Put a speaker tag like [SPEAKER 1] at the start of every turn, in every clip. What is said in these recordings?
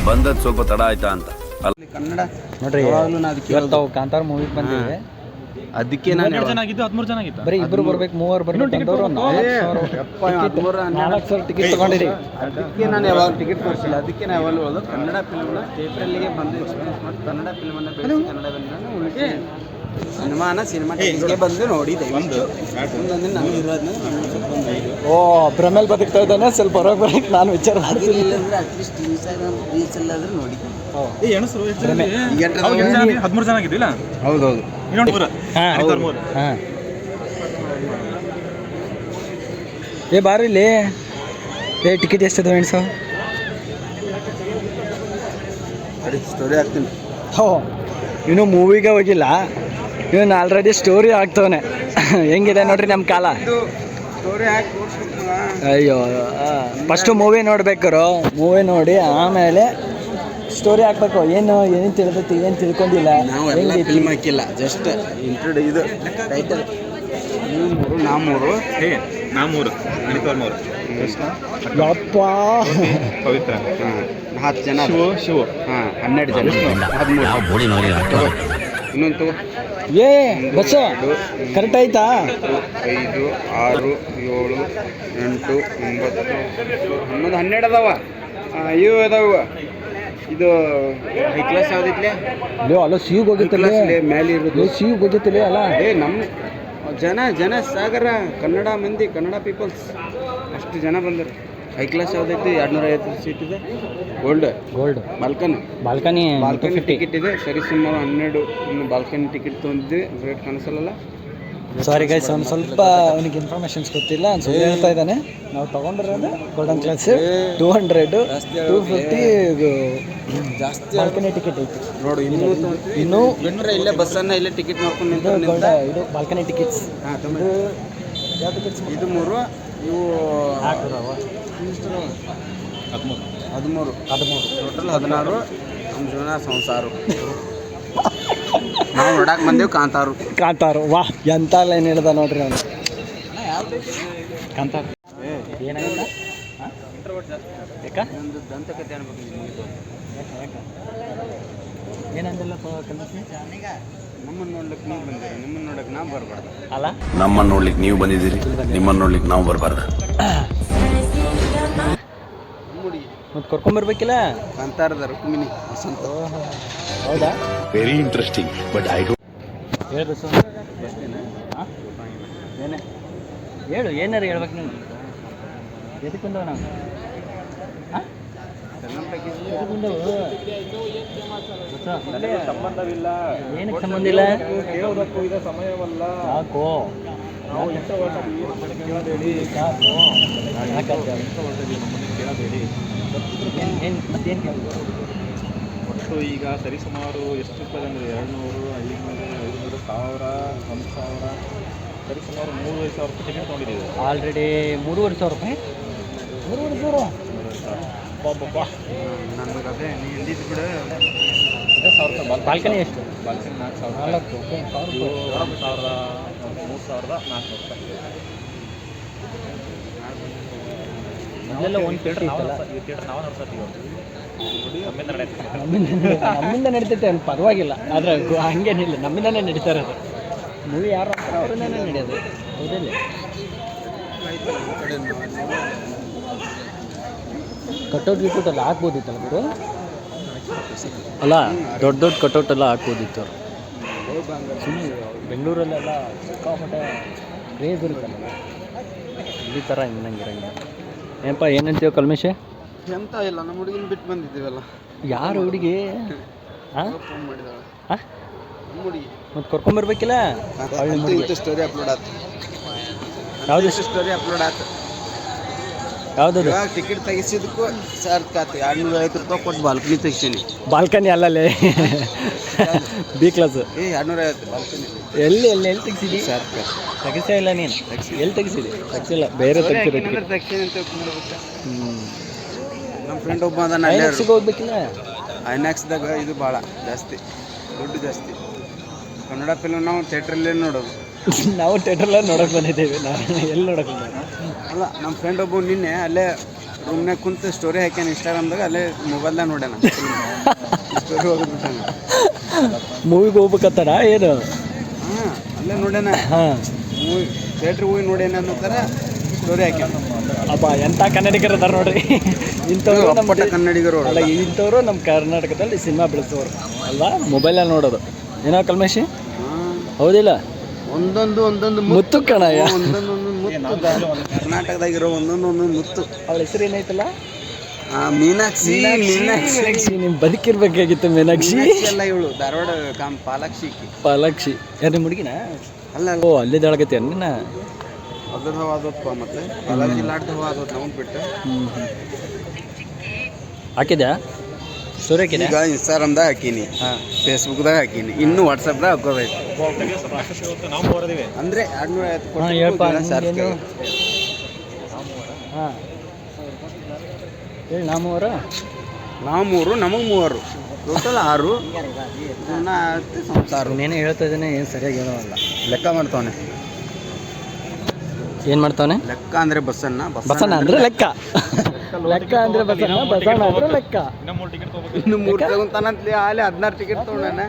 [SPEAKER 1] ಬಂದದ್ದು ಸ್ವಲ್ಪ ತಡ ಆಯ್ತಾ ಅಂತ.
[SPEAKER 2] ಕನ್ನಡ
[SPEAKER 3] ನೋಡ್ರಿ ಇವತ್ತು ಕಾಂತಾರ ಮೂವಿಗೆ ಬಂದಿದೆ.
[SPEAKER 2] ಅದಕ್ಕೆ ನಾನು
[SPEAKER 4] 13 ಜನ ಆಗಿತ್ತು.
[SPEAKER 3] ಬರೀ ಇಬ್ರು ಬರ್ಬೇಕು, ಮೂವರು ಬರ್ಬೇಕು ಅಂತವ್ರು 4,000 ಟಿಕೆಟ್ ತಗೊಂಡಿರಿ.
[SPEAKER 2] ಅದಕ್ಕೆ ನಾನು ಯಾವಾಗ ಟಿಕೆಟ್ ತೋರಿಸಿಲ್ಲ. ಅದಕ್ಕೆ ನಾವು ಯಾವಾಗ ಹೇಳೋದು ಕನ್ನಡ ಫಿಲ್ಮ್ನ ಥಿಯೇಟ್ರಲ್ಲಿಗೆ ಬಂದು ಎಕ್ಸ್ಪೀರಿಯನ್ಸ್ ಮಾಡಿ ಕನ್ನಡ ಫಿಲ್ಮನ್ನು ಬೆಳೆಸಿ ಕನ್ನಡವನ್ನು ಉಳಿಸಿ ಸಿನಿಮಾ ಟೈಮ್ಸ್ಗೆ ಬಂದು ನೋಡಿದೆ. ಒಂದೊಂದು ನನಗೆ ಇರೋದನ್ನ
[SPEAKER 3] ಓ ಭ್ರಮೇಲ್ ಬದುಕ್ತಾ ಇದ್ದಾನೆ. ಸ್ವಲ್ಪ ಹೊರಗೆ ಬರಕ್ಕೆ ನಾನು ವಿಚಾರ ಮಾಡ್ತೀನಿ.
[SPEAKER 2] ಇಲ್ಲಾಂದ್ರೆ ಅಟ್ಲೀಸ್ಟ್ ಇನ್ಸ್ಟಾಗ್ರಾಮ್ ರೀಲ್ಸ್ ಎಲ್ಲಾದ್ರೂ ನೋಡಿ.
[SPEAKER 4] 13 ಜನ ಆಗಿದ್ದಿಲ್ಲ.
[SPEAKER 2] ಹೌದೌದು.
[SPEAKER 3] ಹಾಂ ಏ ಬಾರು ಇಲ್ಲಿ. ಟಿಕೆಟ್ ಎಷ್ಟಿದೆ ಎಣ್ಸು?
[SPEAKER 2] ಸ್ಟೋರಿ ಹಾಕ್ತೀನಿ.
[SPEAKER 3] ಹೋ ಇನ್ನೂ ಮೂವಿಗೆ ಹೋಗಿಲ್ಲ, ಇವನು ಆಲ್ರೆಡಿ ಸ್ಟೋರಿ ಆಗ್ತವನೆ. ಹೆಂಗಿದೆ ನೋಡ್ರಿ ನಮ್ಮ ಕಾಲ.
[SPEAKER 2] ಸ್ಟೋರಿ ಹಾಕಿ
[SPEAKER 3] ಅಯ್ಯೋ ಫಸ್ಟು ಮೂವಿ ನೋಡ್ಬೇಕಾರು, ಮೂವಿ ನೋಡಿ ಆಮೇಲೆ ಸ್ಟೋರಿ ಹಾಕ್ಬೇಕು. ಏನು ತಿಳಿದೈತಿ, ಏನು ತಿಳ್ಕೊಂಡಿಲ್ಲ.
[SPEAKER 2] ನಾವೆಲ್ಲ ಫಿಲ್ಮ್ ಹಾಕಿಲ್ಲ, ಜಸ್ಟ್ ಇಂಟ್ರೊಡ್ಯೂ ಇದು ಟೈಟಲ್. ನೀವು ಮೂರು ನಾ ಮೂರು
[SPEAKER 4] ನಾ 3
[SPEAKER 3] ಯಪ್ಪ
[SPEAKER 4] ಪವಿತ್ರ
[SPEAKER 2] 10 ಜನ.
[SPEAKER 4] ಶಿವ
[SPEAKER 2] 12 ಜನ 13. ಇನ್ನೊಂದು ತಗೋ.
[SPEAKER 3] ಏ ಬಸ್ಸು ಕರೆಕ್ಟ್ ಆಯ್ತಾ?
[SPEAKER 2] 5 6 7 8 9 10 12 ಅದಾವ. ಇವು ಅದಾವ. ಇದು ಹೈ ಕ್ಲಾಸ್ ಯಾವ್ದಿತ್ಲೆ?
[SPEAKER 3] ಅಲ್ಲ ಸಿವಿಗೆ ಹೋಗಿತ್ತಲ್ಲ
[SPEAKER 2] ಮೇಲೆ ಇರೋದು.
[SPEAKER 3] ಸಿವಿಗೆ ಹೋಗಿತ್ತಲ್ಲ ಅಲ್ಲ.
[SPEAKER 2] ನಮ್ಮ ಜನ ಸಾಗರ ಕನ್ನಡ ಮಂದಿ, ಕನ್ನಡ ಪೀಪಲ್ಸ್ ಅಷ್ಟು ಜನ ಬಂದರು. ಹೈ ಕ್ಲಾಸ್ ಯಾವ್ದೈತಿ? 250 ಸೀಟ್ ಇದೆ. ಗೋಲ್ಡ್ ಬಾಲ್ಕನಿ ಟಿಕೆಟ್ ಇದೆ. ಸರಿ ಸುಮಾರು 12. ಇನ್ನು ಬಾಲ್ಕನಿ ಟಿಕೆಟ್ ತೊಗೊಂಡಿದ್ವಿ. ರೇಟ್ ಕಾಣಿಸಲ್ಲ.
[SPEAKER 3] ಸಾರಿ ಗೈಸ್, ಅವ್ನು ಸ್ವಲ್ಪ ಅವನಿಗೆ ಇನ್ಫಾರ್ಮೇಷನ್ಸ್ ಗೊತ್ತಿಲ್ಲ, ಸುಳ್ಳು ಹೇಳ್ತಾ ಇದ್ದಾನೆ. ನಾವು ತೊಗೊಂಡಿರೋದು ಗೋಲ್ಡನ್ ಕ್ಲಾಸ್ 200 250
[SPEAKER 2] ಜಾಸ್ತಿ
[SPEAKER 3] ಬಾಲ್ಕನಿ ಟಿಕೆಟ್ ಐತಿ
[SPEAKER 2] ನೋಡು. ಇನ್ನೂ ಇಲ್ಲೇ ಬಸ್ಸನ್ನು ಇಲ್ಲೇ ಟಿಕೆಟ್ ಮಾಡ್ಕೊಂಡು
[SPEAKER 3] ಇದು ಬಾಲ್ಕನಿ ಟಿಕೆಟ್ಸ್. ಯಾವ ಟಿಕೆಟ್ಸ್?
[SPEAKER 2] ಇದು 3. ಇವು 13 ಟೋಟಲ್ 16. ನಮ್ಮ ಜೀವನ ಸಂಸಾರ. ನಾವು ನೋಡಕ್ಕೆ ಬಂದೇವು ಕಾಂತಾರು.
[SPEAKER 3] ವಾ ಎಂತ ಲೈನ್ ಹೇಳ್ದ ನೋಡ್ರಿ ಅವನು. ಕಾಂತಾರ ಏನಾಗಿಲ್ಲ ಯಾಕ
[SPEAKER 2] ಒಂದು ದಂತಕತೆ ಅನ್ಬೇಕು.
[SPEAKER 3] ಏನಂದಿಲ್ಲಪ್ಪ ಕಲ್ಮಿಸಿ.
[SPEAKER 2] ನಮ್ಮನ್ನು ನೋಡ್ಲಿಕ್ಕೆ ನೀವು ಬಂದಿರಿ, ನಿಮ್ಮನ್ನು ನೋಡಕ್ಕೆ ನಾವು ಬರಬಾರ್ದು
[SPEAKER 3] ಅಲ್ಲ.
[SPEAKER 1] ನಮ್ಮನ್ನು ನೋಡ್ಲಿಕ್ಕೆ ನೀವು ಬಂದಿದ್ದೀರಿ, ನಿಮ್ಮನ್ನು ನೋಡ್ಲಿಕ್ಕೆ ನಾವು ಬರಬಾರ್ದು.
[SPEAKER 3] ಮತ್ತೆ ಕರ್ಕೊಂಬರ್ಬೇಕಿಲ್ಲ
[SPEAKER 2] ಕಾಂತಾರದ ರುಕ್ಮಿಣಿ ವಸಂತ.
[SPEAKER 3] ಹೌದಾ?
[SPEAKER 1] Very interesting but I don't.
[SPEAKER 3] ಹೇಳು ಸರ್. ಏನೇ ಹೇಳು, ಏನಾರು ಹೇಳ್ಬೇಕು ನೀನು. ಎದಕ್ಕೆ ಬಂದವ ನಾವು?
[SPEAKER 4] ಸಂಬಂಧವಿಲ್ಲ.
[SPEAKER 3] ಏನಕ್ಕೆ ಸಂಬಂಧ ಇಲ್ಲ?
[SPEAKER 4] ಕೇಳೋದಕ್ಕೂ ಇದೆ ಸಮಯವಲ್ಲ.
[SPEAKER 3] ಯಾಕೋ
[SPEAKER 4] ನಮ್ಮನ್ನು ಕೇಳಬೇಡಿ.
[SPEAKER 3] ಮತ್ತೇನು ಕೇಳಿದ್ರು?
[SPEAKER 4] ಒಟ್ಟು ಈಗ ಸರಿಸುಮಾರು ಎಷ್ಟು ರೂಪಾಯಿ ಅಂದರೆ 200, 500, 500, 1000, 1000 ಸರಿಸುಮಾರು 3,500 ರೂಪಾಯಿ ಟಿಕೆಟ್ ತೊಗೊಂಡಿದ್ದೀವಿ.
[SPEAKER 3] ಆಲ್ರೆಡಿ 3,500 ರೂಪಾಯಿ. 3,500
[SPEAKER 2] ನನಗೆ ಅದೇ ನೀ ಎಂದಿದ್ದು ಬಿಡು.
[SPEAKER 4] 1,000 ರೂಪಾಯಿ
[SPEAKER 3] ಬಾಲ್ಕನಿ ಎಷ್ಟು?
[SPEAKER 4] ಬಾಲ್ಕನಿ 4,000 ರೂಪಾಯಿ. 3,400 ರೂಪಾಯಿ.
[SPEAKER 3] ಮೊದಲೆಲ್ಲ ಒಂದು ಥಿಯೇಟರ್ ಇತ್ತಲ್ಲ,
[SPEAKER 4] ನಾವು ನೋಡ್ತೀವಿ.
[SPEAKER 3] ನಮ್ಮಿಂದ ನಡೀತೈತೆ ಅಂತ ಪರವಾಗಿಲ್ಲ. ಆದರೆ ಹಂಗೇನಿಲ್ಲ, ನಮ್ಮಿಂದನೇ ನಡೀತಾ ಇರೋದು. ಮೂವಿ ಯಾರು ಅಂತಾರೆ ಅವರಿಂದನೇ ನಡೆಯೋದು. ಹೌದಿಲ್ಲ? ಕಟೌಟ್ ಗಿಟೌಟ್ ಎಲ್ಲ ಹಾಕ್ಬೋದಿತ್ತಲ್ಲ ಬಿಡು. ಅಲ್ಲ ದೊಡ್ಡ ಕಟೌಟ್ ಎಲ್ಲ ಹಾಕ್ಬೋದಿತ್ತು. ಸುಮ್ಮನೆ ಬೆಂಗಳೂರಲ್ಲೆಲ್ಲ ಸಿಕ್ಕಾಪಟ್ಟೆ ಕ್ರೇಜ್ ಇರುತ್ತಲ್ಲ ಈ ಥರ ಇನ್ನಂಗಿರಂಗೆ. ಏನಪ್ಪ ಏನಂತೀವಿ ಕಲ್ಮೇಶೆ?
[SPEAKER 2] ಎಂತ ಇಲ್ಲ, ನಮ್ಮ ಹುಡುಗಿನ ಬಿಟ್ಟು ಬಂದಿದ್ದೀವಲ್ಲ.
[SPEAKER 3] ಯಾರು ಹುಡುಗಿ?
[SPEAKER 2] ಫೋನ್ ಮಾಡಿದಾಳೆ ನಮ್ಮ ಹುಡುಗಿ.
[SPEAKER 3] ಮತ್ತೆ ಕರ್ಕೊಂಬರ್ಬೇಕಿಲ್ಲ.
[SPEAKER 2] ಸ್ಟೋರಿ ಅಪ್ಲೋಡ್ ಆಯ್ತು.
[SPEAKER 3] ಯಾವುದು
[SPEAKER 2] ಸ್ಟೋರಿ ಅಪ್ಲೋಡ್ ಆಯ್ತು?
[SPEAKER 3] ಯಾವುದದು?
[SPEAKER 2] ಇವಾಗ ಟಿಕೆಟ್ ತೆಗಿಸಿದಕ್ಕೂ ಸಾರ್ಕಾತು 250 ರೂಪಾಯಿ ಕೊಟ್ಟು ಬಾಲ್ಕನಿ ತೆಗಿಸೀನಿ.
[SPEAKER 3] ಬಾಲ್ಕನಿ ಅಲ್ಲಲ್ಲೇ ಬಿ ಕ್ಲಾಸ್.
[SPEAKER 2] 250 ಬಾಲ್ಕನಿ.
[SPEAKER 3] ಎಲ್ಲಿ ತೆಗಿಸಿದಿ?
[SPEAKER 2] ಸಾರ್ಕಾತು
[SPEAKER 3] ತೆಗಿಸೇ ಇಲ್ಲ ನೀನು. ಎಲ್ಲಿ ತೆಗಿಸಿದಿ? ತೆಗಿಸಿಲ್ಲ, ಬೇರೆ ತೆಗಿಸಿರಿ.
[SPEAKER 2] ತೆಗಿಸೀನಿ ಅಂತ ನಮ್ಮ ಫ್ರೆಂಡ್ ಒಬ್ಬ ಅದಾನ.
[SPEAKER 3] ಐನಾಕ್ಸಿಗೆ ಹೋಗ್ಬೇಕಿಲ್ಲ?
[SPEAKER 2] ಐನಾಕ್ಸ್ದಾಗ ಇದು ಭಾಳ ಜಾಸ್ತಿ ದುಡ್ಡು ಜಾಸ್ತಿ. ಕನ್ನಡ ಫಿಲ್ಮ್ ನಾವು ಥಿಯೇಟ್ರಲ್ಲೇ ನೋಡೋದು.
[SPEAKER 3] ನಾವು ಥಿಯೇಟ್ರಲ್ಲೇ ನೋಡೋಕೆ ಬಂದಿದ್ದೇವೆ. ನಾವು ಎಲ್ಲಿ ನೋಡೋಕೆ ಬಂದ?
[SPEAKER 2] ಅಲ್ಲ, ನಮ್ಮ ಫ್ರೆಂಡ್ ಒಬ್ಬ ನಿನ್ನೆ ಅಲ್ಲೇ ರೂಮ್ನಾಗ ಕುಂತು ಸ್ಟೋರಿ ಹಾಕ್ಯಾನ ಇನ್ಸ್ಟಾಗ್ರಾಮ್ದಾಗ, ಅಲ್ಲೇ ಮೊಬೈಲ್ದಾಗ ನೋಡ್ಯಾನ ಸ್ಟೋರಿ ಹೋಗ್ಬಿಟ್ಟಾನ.
[SPEAKER 3] ಮೂವಿಗೆ ಹೋಗ್ಬೇಕತ್ತಾರ ಏನು?
[SPEAKER 2] ಹಾಂ ಅಲ್ಲೇ ನೋಡ್ಯಾನ.
[SPEAKER 3] ಹಾಂ,
[SPEAKER 2] ಮೂವಿ ಥಿಯೇಟ್ರಿಗೆ ಹೋಗಿ ನೋಡ್ಯಾನ ಅನ್ನೋ ಥರ ಸ್ಟೋರಿ ಹಾಕ್ಯಾನ.
[SPEAKER 3] ಅಪ್ಪ ಎಂಥ ಕನ್ನಡಿಗರು ಅದಾರ ನೋಡ್ರಿ. ಇಂಥವ್ರು ನಮ್ಮ
[SPEAKER 2] ಅಪ್ಪಟ ಕನ್ನಡಿಗರು ಅವ್ರು.
[SPEAKER 3] ಅಲ್ಲ, ಇಂಥವ್ರು ನಮ್ಮ ಕರ್ನಾಟಕದಲ್ಲಿ ಸಿನಿಮಾ ಬೆಳೆಸೋರು ಅಲ್ವಾ? ಮೊಬೈಲಲ್ಲಿ ನೋಡೋದು ಏನೋ ಕಲ್ಮೇಶಿ,
[SPEAKER 2] ಹಾಂ
[SPEAKER 3] ಹೌದಿಲ್ಲ?
[SPEAKER 2] ಒಂದೊಂದು
[SPEAKER 3] ಮುತ್ತು ಕಣಯ್ಯ.
[SPEAKER 2] ಒಂದೊಂದು ಮುತ್ತು ಕರ್ನಾಟಕದಾಗಿರೋ ಒಂದೊಂದು ಮುತ್ತು.
[SPEAKER 3] ಅವಳ ಹೆಸರು ಏನೈತಲ್ಲ?
[SPEAKER 2] ಮೀನಾಕ್ಷಿ.
[SPEAKER 3] ಮೀನಾಕ್ಷಿ. ನೀವು ಬದುಕಿರ್ಬೇಕಾಗಿತ್ತು ಮೀನಾಕ್ಷಿ.
[SPEAKER 2] ಎಲ್ಲ ಇವಳು ಧಾರವಾಡ ಪಾಲಾಕ್ಷಿ.
[SPEAKER 3] ಪಾಲಾಕ್ಷಿ ಯಾರು ನಿಮ್ಮ ಹುಡುಗಿನ?
[SPEAKER 2] ಅಲ್ಲ
[SPEAKER 3] ಓ, ಅಲ್ಲಿದ್ದು ಹೇಳಕತ್ತಿ ನಿನ್ನ.
[SPEAKER 2] ಅದ್ರ ಹವ ಆದಪ್ಪ, ಮತ್ತೆ ಪಾಲಾಕ್ಷಿ ಲಾಡ್ ಹವ ಆದತ್ ನಮ್ಗೆ ಬಿಟ್ಟು.
[SPEAKER 3] ಹಾಕಿದ್ಯಾ ಸ್ಟೋರಿ? ಹಾಕಿದ್ಯಾ?
[SPEAKER 2] ಈಗ ಇನ್ಸ್ಟಾಗ್ರಾಮ್ದಾಗ ಹಾಕೀನಿ, ಫೇಸ್ಬುಕ್ದಾಗ ಹಾಕೀನಿ, ಇನ್ನೂ ವಾಟ್ಸಪ್ದಾಗ ಹಾಕೋದೈತಿ.
[SPEAKER 4] ನಾವು ಹೋರದಿವೆ
[SPEAKER 2] ಅಂದರೆ 250
[SPEAKER 3] ಹಾಂ, ಹೇಳ್ಪ.
[SPEAKER 2] ಸರ್ಕ.
[SPEAKER 3] ಹಾಂ ಹೇಳಿ. ನಮ್ಮವರ
[SPEAKER 2] ನಾವು 3, ನಮಗೆ 3, ಟೋಟಲ್ 6. ಸಂಸಾರ
[SPEAKER 3] ನೀನೇ ಹೇಳ್ತಾ ಇದ್ದೇನೆ, ಏನು ಸರಿಯಾಗಿ ಹೇಳೋಲ್ಲ.
[SPEAKER 2] ಲೆಕ್ಕ ಮಾಡ್ತಾವನೆ.
[SPEAKER 3] ಏನು ಮಾಡ್ತಾವನೆ?
[SPEAKER 2] ಲೆಕ್ಕ ಅಂದರೆ ಬಸ್ಸನ್ನ,
[SPEAKER 3] ಬಸಣ್ಣ ಅಂದರೆ ಲೆಕ್ಕ. ಲೆಕ್ಕ ಅಂದರೆ ಬಸಣ್ಣ, ಬಸಣ್ಣ ಅಂದರೆ ಲೆಕ್ಕ.
[SPEAKER 4] ಇನ್ನೂ 3 ಟಿಕೆಟ್ ತೊಗೋಬೇಕು.
[SPEAKER 2] ಇನ್ನು 3 ತಗೊಂತಾನಂತಲಿ, ಅಲ್ಲಿ 16 ಟಿಕೆಟ್ ತೊಗೊಂಡಾನ.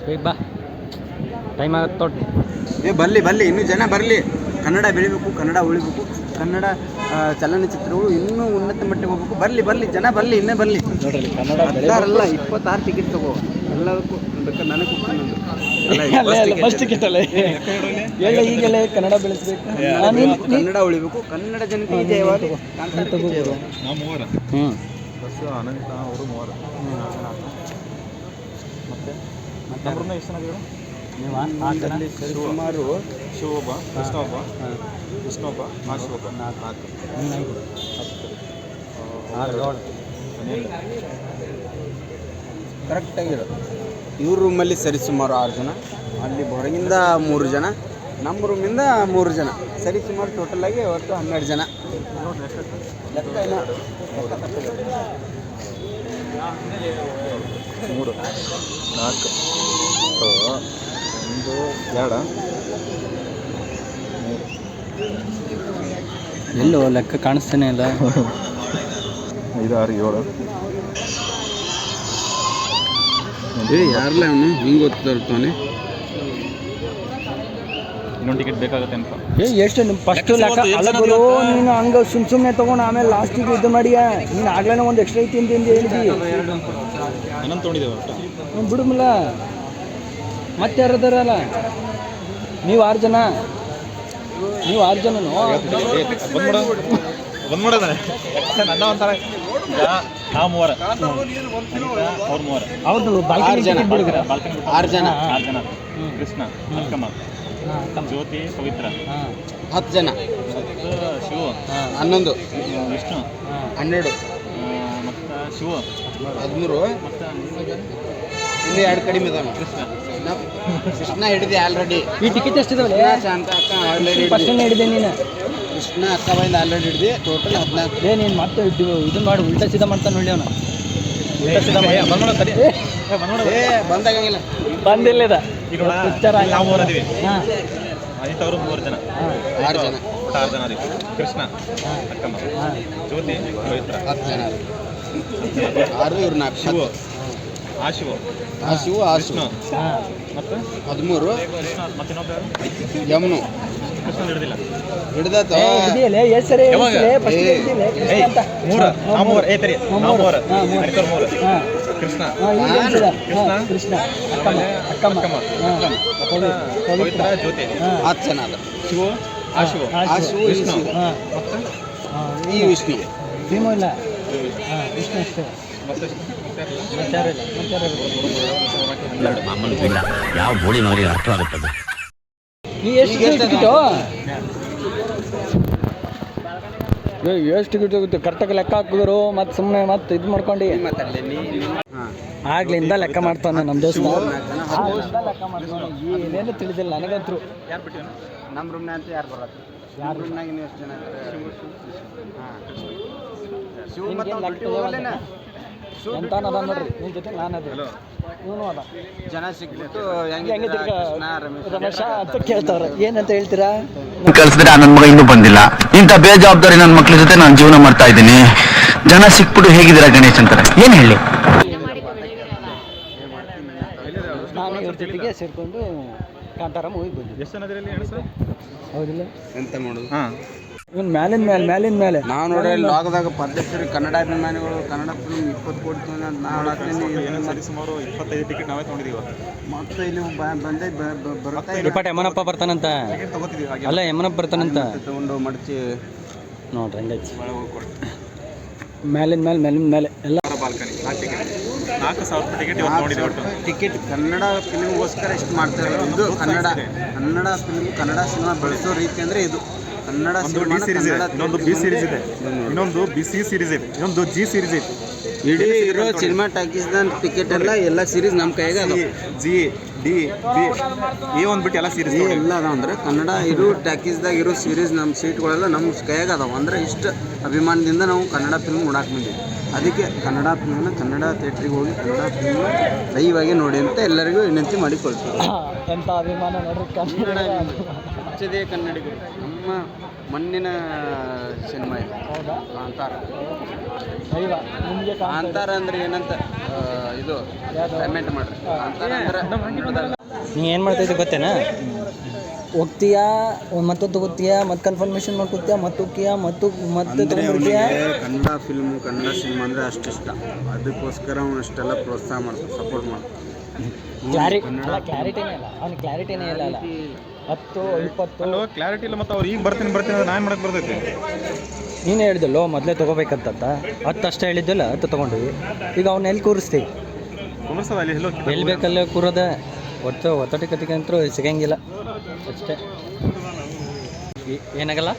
[SPEAKER 3] ಬೇಗ ಬಾ, ಟೈಮ್ ಆಗತ್ತೆ ತೊಟ್ಟು.
[SPEAKER 2] ಬಲ್ಲಿ ಇನ್ನೂ ಜನ ಬರಲಿ. ಕನ್ನಡ ಬೆಳಿಬೇಕು, ಕನ್ನಡ ಉಳಿಬೇಕು, ಕನ್ನಡ ಚಲನಚಿತ್ರಗಳು ಇನ್ನೂ ಉನ್ನತ ಮಟ್ಟಿಗೆ ಹೋಗ್ಬೇಕು. ಬರಲಿ ಜನ ಬರಲಿ, ಇನ್ನೇ ಬರಲಿ.
[SPEAKER 3] ನೋಡ್ರಿ, ಕನ್ನಡ
[SPEAKER 2] 16 ಅಲ್ಲ 26 ಟಿಕೆಟ್ ತಗೋ. ಎಲ್ಲದಕ್ಕೂ ಬೇಕಾದ್ರೆ ನನಗೆ
[SPEAKER 3] ಫಸ್ಟ್ ಟಿಕೆಟ್ ಅಲ್ಲ ಎಲ್ಲ ಈಗೆಲ್ಲ ಕನ್ನಡ ಬೆಳೆಸ್ಬೇಕು,
[SPEAKER 2] ಕನ್ನಡ ಉಳಿಬೇಕು, ಕನ್ನಡ ಜನತೆ ಜಯವಾಗಲಿ.
[SPEAKER 4] ನಾವು 3
[SPEAKER 3] ಹ್ಞೂ
[SPEAKER 4] ಬಸ್ಸು ಅನಂತ ಅವರು 3. ಮತ್ತೆ ನಮ್ಮ ಎಷ್ಟು ಜನ ಇದ್ರು?
[SPEAKER 3] ನೀವು
[SPEAKER 2] ಸುಮಾರು
[SPEAKER 4] ಶಿವೊಬ್ಬ, ಕೃಷ್ಣೊಬ್ಬ, ಕೃಷ್ಣೊಬ್ಬ, ಶಿವೊಬ್ಬ, 4. 10
[SPEAKER 2] ಕರೆಕ್ಟಾಗಿರೋ. ಇವ್ರ ರೂಮಲ್ಲಿ ಸರಿಸುಮಾರು 6 ಜನ, ಅಲ್ಲಿ ಹೊರಗಿಂದ 3 ಜನ, ನಮ್ಮ ರೂಮಿಂದ 3 ಜನ, ಸರಿಸುಮಾರು ಟೋಟಲಾಗಿ ಒಟ್ಟು 12 ಜನ. ಲೆಕ್ಕ ಇಲ್ಲ.
[SPEAKER 4] 3, 4, 1, 2, 3.
[SPEAKER 3] ಎಲ್ಲೋ ಲೆಕ್ಕ ಕಾಣಿಸ್ತಾನೆ ಇಲ್ಲ.
[SPEAKER 4] 5, 6, 7.
[SPEAKER 2] ಯಾರಲ್ಲ ಅವನು ಹಿಂಗೆ ಓದ್ತಿರ್ತಾನೆ.
[SPEAKER 4] ಇನ್ನೊಂದು ಟಿಕೆಟ್ ಬೇಕಾಗುತ್ತೆ ಅಂತ.
[SPEAKER 3] ಎಷ್ಟು ನಿಮ್ಮ ಫಸ್ಟ್ ಲೆಕ್ಕ ಅಲ್ಲಗಳು. ನೀನು ಹಂಗೆ ಸುಮ್ಮನೆ ತೊಗೊಂಡು ಆಮೇಲೆ ಲಾಸ್ಟಿಗೆ ಇದು ಮಾಡಿಯ. ನೀನು ಆಗ್ಲೇ ಒಂದು ಎಕ್ಸ್ಟ್ರಾ ಐತಿ ಅಂತ ಹೇಳಿದಿ.
[SPEAKER 4] ಇನ್ನೊಂದು ತೊಗೊಂಡಿದ್ದೇವೆ
[SPEAKER 3] ಬಿಡುಮಲ್ಲ. ಮತ್ತೆ ಯಾರದಾರಲ್ಲ? ನೀವು 6 ಜನ. ಜನನು
[SPEAKER 4] ಬಂದ್ ಮಾಡೋದಾನೆ ನನ್ನ ಒಂಥರ. ನಾವು 3, ಅವ್ರು 3.
[SPEAKER 3] ಹೌದು, ಬಾಲ್ಕನಿ ಟಿಕೆಟ್ ಬಿಡುಗ್ರ.
[SPEAKER 2] 6 ಜನ.
[SPEAKER 4] 6 ಜನ. ಕೃಷ್ಣ, ಅಕ್ಕಮ್ಮ, ಜ್ಯೋತಿ, ಪವಿತ್ರ.
[SPEAKER 2] 10 ಜನ.
[SPEAKER 4] ಶಿವ
[SPEAKER 2] 11,
[SPEAKER 4] ವಿಷ್ಣು
[SPEAKER 2] 12,
[SPEAKER 4] ಮತ್ತು ಶಿವ
[SPEAKER 2] 13.
[SPEAKER 4] ಮತ್ತು
[SPEAKER 2] ಇನ್ನೂ 2 ಕಡಿಮೆ ಇದಾವೆ. ಕೃಷ್ಣ ಹಿಡಿದೆ ಆಲ್ರೆಡಿ.
[SPEAKER 3] ಈ ಟಿಕೆಟ್ ಎಷ್ಟಿದಾವಲ್ಲ?
[SPEAKER 2] ಶಾಂತ ಅಕ್ಕ ಆಲ್ರೆಡಿ
[SPEAKER 3] ಫಸ್ಟ್ ಹಿಡಿದೆ ನೀನು.
[SPEAKER 2] ಕೃಷ್ಣ ಅಕ್ಕ ಬಂದು ಆಲ್ರೆಡಿ ಹಿಡಿದೆ. ಟೋಟಲ್ 14.
[SPEAKER 3] ನೀನು ಮತ್ತೆ ಇದು ಮಾಡಿ ಉಲ್ಟಾ ಸೀದಾ ಮಾಡ್ತಾನೆ ನೋಡಿ ಅವನು. ಉಲ್ಟಾ ಸೀದಾ
[SPEAKER 2] ಬಂದಾಗಂಗಿಲ್ಲ.
[SPEAKER 3] ಬಂದಿಲ್ಲ ಇದ ಪಿಕ್ಚರ್.
[SPEAKER 4] ನಾವು 3 ಅದೀವಿ.
[SPEAKER 3] ಹಾಂ,
[SPEAKER 4] ಅನಿತವರು 3 ಜನ.
[SPEAKER 2] 6 ಜನ.
[SPEAKER 4] ಒಟ್ಟು 6 ಜನ ಅದೀವಿ. ಕೃಷ್ಣ, ಅಕ್ಕಮ್ಮ, ಜ್ಯೋತಿ, ಪವಿತ್ರ
[SPEAKER 2] 10 ಜನ. 6 ಇವ್ರು 4.
[SPEAKER 4] ಶಿವ, ಶಿವ,
[SPEAKER 2] ಶಿವ,
[SPEAKER 4] ವಿಷ್ಣು,
[SPEAKER 3] ಹಾಂ,
[SPEAKER 4] ಮತ್ತು
[SPEAKER 2] 13.
[SPEAKER 4] ಕೃಷ್ಣ, ಮತ್ತೆ ಇನ್ನೊಬ್ಬ
[SPEAKER 2] ಯಮನು
[SPEAKER 4] ಕೃಷ್ಣ ಹಿಡಿದಿಲ್ಲ.
[SPEAKER 2] ಹಿಡ್ದಾತ.
[SPEAKER 3] ಇದೆಯಲ್ಲ ಎಷ್ಟು ಸರಿ
[SPEAKER 4] ಯಾವಾಗ?
[SPEAKER 3] ಫಸ್ಟ್ ಹಿಡಿದಿಲ್ಲ ಕೃಷ್ಣ ಅಂತ.
[SPEAKER 4] 3 ನಾವು 3. ತರಿ ನಾವು 3.
[SPEAKER 3] ಹಾಂ,
[SPEAKER 4] 3.
[SPEAKER 3] ಹಾಂ,
[SPEAKER 4] ಕೃಷ್ಣ,
[SPEAKER 3] ಕೃಷ್ಣ, ಅಕ್ಕಮ್ಮ,
[SPEAKER 4] ಪವಿತ್ರ, ಜ್ಯೋತಿ.
[SPEAKER 2] 10 ಜನ ಅದ.
[SPEAKER 4] ಶಿವ, ಶಿವ, ವಿಷ್ಣು, ಮತ್ತು
[SPEAKER 2] ಈ ವಿಷ್ಣು.
[SPEAKER 3] ಭೀಮು ಇಲ್ಲ. ಹಾಂ, ವಿಷ್ಣು ಅಷ್ಟೇ.
[SPEAKER 4] ಮತ್ತೆ
[SPEAKER 1] ಮಾಮೂಲಿ ಇಲ್ಲ, ಯಾವ ಬೋಳಿ ಮಗನಿಗೆ ಅರ್ಥವಾಗುತ್ತದೆ.
[SPEAKER 3] ನೀ ಎಷ್ಟು ಟಿಕೆಟು? ಎಷ್ಟು ಟಿಕೆಟ್ ಹೋಗುತ್ತೆ ಕರೆಕ್ಟಾಗಿ ಲೆಕ್ಕ ಹಾಕಿದ್ರು. ಮತ್ತು ಸುಮ್ಮನೆ ಮತ್ತೆ ಇದು ಮಾಡ್ಕೊಂಡು ಆಗ್ಲಿಂದ ಲೆಕ್ಕ ಮಾಡ್ತಾನೆ ನಮ್ಮ ದೋಸ್ತ. ಲೆಕ್ಕ ಮಾಡ್ತಾನೆ. ಏನೇನು ತಿಳಿದಿಲ್ಲ ನನಗಂತೂ.
[SPEAKER 4] ಯಾರು ಬಿಟ್ಟು
[SPEAKER 2] ನಮ್ಮ ರೂಮ್ನಾಗ ಅಂತ ಯಾರು ಬರತ್ತೆ? ಯಾರು ರೂಮ್ನಾಗ ನೀವು ಎಷ್ಟು ಜನ? ಹಾಂ, ಶಿವ ಮತ್ತು
[SPEAKER 3] ಎಂತ ಅದ ನೋಡ್ರಿ ನಿನ್ನ ಜೊತೆ ನಾನು ಅದೇ ಇವನು ಅದ
[SPEAKER 2] ಜನ ಸಿಕ್ಬಿಟ್ಟು
[SPEAKER 3] ಹೆಂಗೆ ರಮೇಶ ಅಂತ ಕೇಳ್ತಾವ್ರೆ ಏನಂತ ಹೇಳ್ತೀರಾ?
[SPEAKER 1] ಕಳ್ಸಿದ್ರೆ ನನ್ನ ಮಗ ಇನ್ನೂ ಬಂದಿಲ್ಲ, ಇಂಥ ಬೇಜವಾಬ್ದಾರಿ ನನ್ನ ಮಕ್ಳ ಜೊತೆ ನಾನು ಜೀವನ ಮಾಡ್ತಾ ಇದ್ದೀನಿ, ಜನ ಸಿಕ್ಬಿಟ್ಟು ಹೇಗಿದ್ದೀರಾ ಗಣೇಶ್ ಅಂತಾರೆ, ಏನ್ ಹೇಳಿ?
[SPEAKER 3] ನಾನು ಇವ್ರ ಜೊತೆಗೆ ಸೇರಿಕೊಂಡು ಕಾಂತಾರ ಮೂವಿಗೆ ಬಂದಿದ್ದೆ.
[SPEAKER 4] ಎಷ್ಟು ಜನ ಇದರಲ್ಲಿ ಹೇಳಿ ಸರ್?
[SPEAKER 3] ಹೌದಿಲ್ಲ?
[SPEAKER 2] ಎಂತ ಮಾಡೋದು?
[SPEAKER 4] ಹಾಂ,
[SPEAKER 3] ಇವನು ಮ್ಯಾಲಿನ ಮೇಲೆ
[SPEAKER 2] ನಾವು ನೋಡಿ ಲಾಗದಾಗ ಪದ್ಧತಿ ಕನ್ನಡ ಅಭಿಮಾನಿಗಳು ಕನ್ನಡ ಫಿಲ್ಮ್ 20 ಕೋಟಿ ತೊಗೊಂಡು ಅಂತ ನಾವು
[SPEAKER 4] ಏನು ಸರಿ ಸುಮಾರು 25 ಟಿಕೆಟ್ ನಾವೇ ತೊಗೊಂಡಿದ್ದೀವಿ
[SPEAKER 2] ಮತ್ತೆ ಇಲ್ಲಿ ಬಂದೆ ಬರ್ತಾ
[SPEAKER 3] ರಿಪಾಟ್ ಯಮನಪ್ಪ ಬರ್ತಾನಂತ.
[SPEAKER 4] ಟಿಕೆಟ್ ತೊಗೋತಿದ್ದೀವಿ ಹಾಗೆ
[SPEAKER 3] ಅಲ್ಲ ಯಮನಪ್ಪ ಬರ್ತಾನಂತ
[SPEAKER 2] ತಗೊಂಡು ಮಡಚಿ
[SPEAKER 3] ನೋಡ್ರಿ ಹಂಗೈತಿ.
[SPEAKER 4] ಒಳಗೆ ಹೋಗಿ ಕೊಡ್ತೀವಿ.
[SPEAKER 3] ಮ್ಯಾಲಿನ ಮೇಲೆ ಎಲ್ಲ
[SPEAKER 4] ಬಾಲ್ಕನಿ 4 ಟಿಕೆಟ್ 4,000 ರೂಪಾಯಿ ಟಿಕೆಟ್ ಇವತ್ತು ನೋಡಿದ್ದೀವಿ ಒಟ್ಟು.
[SPEAKER 2] ಟಿಕೆಟ್ ಕನ್ನಡ ಫಿಲ್ಮ್ಗೋಸ್ಕರ ಇಷ್ಟು ಮಾಡ್ತಾರೆ. ಇದು ಕನ್ನಡ ಫಿಲ್ಮ್ ಕನ್ನಡ ಸಿನಿಮಾ ಬೆಳೆಸೋ ರೀತಿ ಅಂದರೆ ಇದು ಕನ್ನಡ
[SPEAKER 4] ಒಂದು ಡಿ ಸೀರೀಸ್ ಇದೆ, ಇನ್ನೊಂದು ಬಿ ಸೀರೀಸ್ ಇದೆ, ಇನ್ನೊಂದು BC ಸೀರೀಸ್ ಇದೆ, ಇನ್ನೊಂದು G ಸೀರೀಸ್ ಇದೆ.
[SPEAKER 2] ಇಡೀ ಇರೋ ಸಿನಿಮಾ ಟಾಕೀಸ್ದ ಟಿಕೆಟ್ ಎಲ್ಲ ಸೀರೀಸ್ ನಮ್ಮ ಕೈಯಾಗ ಅದಾವ.
[SPEAKER 4] G D B A ಒಂದು ಬಿಟ್ಟು ಎಲ್ಲ ಸೀರೀಸ್
[SPEAKER 2] ಎಲ್ಲ ಅದಾವ. ಅಂದ್ರೆ ಕನ್ನಡ ಇರೋ ಟಾಕೀಸ್ದಾಗ ಇರೋ ಸೀರೀಸ್ ನಮ್ಮ ಸೀಟ್ಗಳೆಲ್ಲ ನಮ್ಮ ಕೈಯಾಗ ಅದಾವ. ಅಂದ್ರೆ ಇಷ್ಟು ಅಭಿಮಾನದಿಂದ ನಾವು ಕನ್ನಡ ಫಿಲ್ಮ್ ನೋಡಕ್ಕೆ ಬಂದೀವಿ. ಅದಕ್ಕೆ ಕನ್ನಡ ಫಿಲ್ಮ್ನ ಕನ್ನಡ ಥಿಯೇಟ್ರಿಗೆ ಹೋಗಿ ಕನ್ನಡ ಫಿಲ್ಮ್ ಲೈವ್ ಆಗಿ ನೋಡಿ ಅಂತ ಎಲ್ಲರಿಗೂ ವಿನಂತಿ ಮಾಡಿಕೊಳ್ತೀವಿ.
[SPEAKER 3] ಎಂಥ ಅಭಿಮಾನ ನೋಡ್ರಿ ಕನ್ನಡ
[SPEAKER 2] ಅಚ್ಚದೇ ಕನ್ನಡಿಗರು. ನಮ್ಮ ಮಣ್ಣಿನ ಸಿನಿಮಾ ಇದೆ ಕಾಂತಾರ.
[SPEAKER 3] ನಿಮಗೆ
[SPEAKER 2] ಕಾಂತಾರ ಅಂದ್ರೆ ಏನಂತ ಇದು ಕಮೆಂಟ್ ಮಾಡ್ರಿ. ಕಾಂತಾರ ಅಂದ್ರೆ ಕನ್ನಡದಾಗ
[SPEAKER 3] ನೀ ಏನು ಮಾಡ್ತಾಯಿದ್ದೆ ಗೊತ್ತೇನಾ? ಹೋಗ್ತೀಯಾ ಮತ್ತೊಂದು ತಗೋತೀಯಾ, ಮತ್ತೆ ಕನ್ಫರ್ಮೇಷನ್ ಮಾಡ್ಕೊತೀಯಾ, ಮತ್ತೆ ಹೋಗ್ತೀಯಾ, ಮತ್ತೆ ತೊಗೊಂಡ್ಬಿಡ್ತೀಯಾ.
[SPEAKER 2] ಕನ್ನಡ ಫಿಲ್ಮು ಕನ್ನಡ ಸಿನಿಮಾ ಅಂದರೆ ಅಷ್ಟು ಇಷ್ಟ. ಅದಕ್ಕೋಸ್ಕರ ಅವನು ಅಷ್ಟೆಲ್ಲ ಪ್ರೋತ್ಸಾಹ ಮಾಡ್ತಾನೆ, ಸಪೋರ್ಟ್ ಮಾಡ್ತಾನೆ.
[SPEAKER 3] ಕ್ಲಾರಿಟಿನೇ ಇಲ್ಲ ಅವ್ನಿಗೆ, ಕ್ಲಾರಿಟಿನೇ ಇಲ್ಲ. 10 20
[SPEAKER 4] ಅಲ್ಲೋ ಕ್ಲಾರಿಟಿ ಇಲ್ಲ. ಮತ್ತು ಅವ್ರು ಈಗ ಬರ್ತೀನಿ ಅಂದ್ರೆ ನಾನು ಮಾಡಕ್ಕೆ ಬರ್ತೈತಿ.
[SPEAKER 3] ನೀನು ಹೇಳಿದಲ್ಲೋ ಮೊದಲೇ ತೊಗೋಬೇಕಂತ. 10 ಅಷ್ಟೇ ಹೇಳಿದ್ದಲ್ಲ, 10 ತೊಗೊಂಡ್ವಿ. ಈಗ ಅವ್ನ ಎಲ್ಲಿ ಕೂರಿಸ್ತೀವಿ?
[SPEAKER 4] ಕುಮರ್ಸದ ಅಲ್ಲಿ ಎಲ್ಲೋ
[SPEAKER 3] ಎಲ್ಲಿ ಬೇಕಲ್ಲೇ ಕೂರೋದ. ಒತ್ತಟಿ ಅಂತೂ ಸಿಗಂಗಿಲ್ಲ ಅಷ್ಟೇ. ಏನಾಗಲ್ಲ.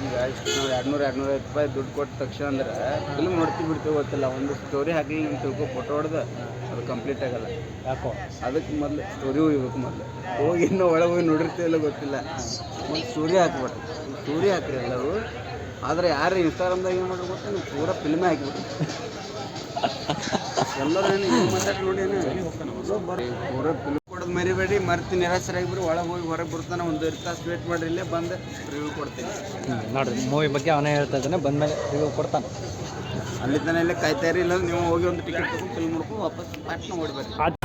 [SPEAKER 2] ಈಗ ಇಷ್ಟು ನಾವು 200-250 ರೂಪಾಯಿ ದುಡ್ಡು ಕೊಟ್ಟ ತಕ್ಷಣ ಅಂದ್ರೆ ಫಿಲ್ಮ್ ನೋಡ್ತೀವಿ ಬಿಡ್ತೀವಿ ಗೊತ್ತಿಲ್ಲ. ಒಂದು ಸ್ಟೋರಿ ಹಾಕಲಿ ಅಂತ ತಿಳ್ಕೊ ಫೋಟೋ ಹೊಡೆದು ಅದು ಕಂಪ್ಲೀಟ್ ಆಗಲ್ಲ.
[SPEAKER 3] ಯಾಕೋ
[SPEAKER 2] ಅದಕ್ಕೆ ಮೊದಲು ಸ್ಟೋರಿ ಹೋಗ್ಬೇಕು. ಮೊದಲು ಹೋಗಿ ಇನ್ನೂ ಒಳಗೆ ಹೋಗಿ ನೋಡಿರ್ತೀವಲ್ಲ ಗೊತ್ತಿಲ್ಲ. ಒಂದು ಸ್ಟೋರಿ ಹಾಕ್ಬಿಟ್ರಿ, ಸ್ಟೋರಿ ಹಾಕ್ರಿ ಎಲ್ಲರೂ. ಆದರೆ ಯಾರು ಇನ್ಸ್ಟಾಗ್ರಾಮ್ದಾಗ ಏನು ಮಾಡ್ರಿ ಗೊತ್ತಾ, ನೀವು ಪೂರ ಫಿಲ್ಮೇ ಹಾಕಿಬಿಟ್ರಿ. ಎಲ್ಲರೂ ಏನು ಮಾತಾಡಿ ನೋಡಿ ಪೂರ ಫಿಲ್ಮ್ ಕೊಡೋದು ಮರಿಬೇಡಿ. ಮರ್ತಿ ನಿರಾಸರಾಗಿಬಿಡ್ರಿ. ಒಳಗೆ ಹೋಗಿ ಹೊರಗೆ ಬರ್ತಾನೆ. ಒಂದು 2 ತಾಸು ವೇಟ್ ಮಾಡಿರಿ, ಇಲ್ಲೇ ಬಂದು ರಿವ್ಯೂ ಕೊಡ್ತೀನಿ.
[SPEAKER 3] ನೋಡಿರಿ ಮೂವಿ ಬಗ್ಗೆ ಅವನೇ ಹೇಳ್ತಾ ಇದ್ದಾನೆ, ಬಂದಮೇಲೆ ರಿವ್ಯೂ ಕೊಡ್ತಾನೆ.
[SPEAKER 2] ಅಲ್ಲಿ ತನಕ ಇಲ್ಲೇ ಕಾಯ್ತಾ ಇರಿ. ಇಲ್ಲ ನೀವು ಹೋಗಿ ಒಂದು ಟಿಕೆಟ್ ತೊಗೊಂಡು ಫಿಲ್ಮ್ ನೋಡ್ಕೊಂಡು ವಾಪಸ್ ಪಾಟ್ನ ಓಡಿ ಬರ್ರಿ.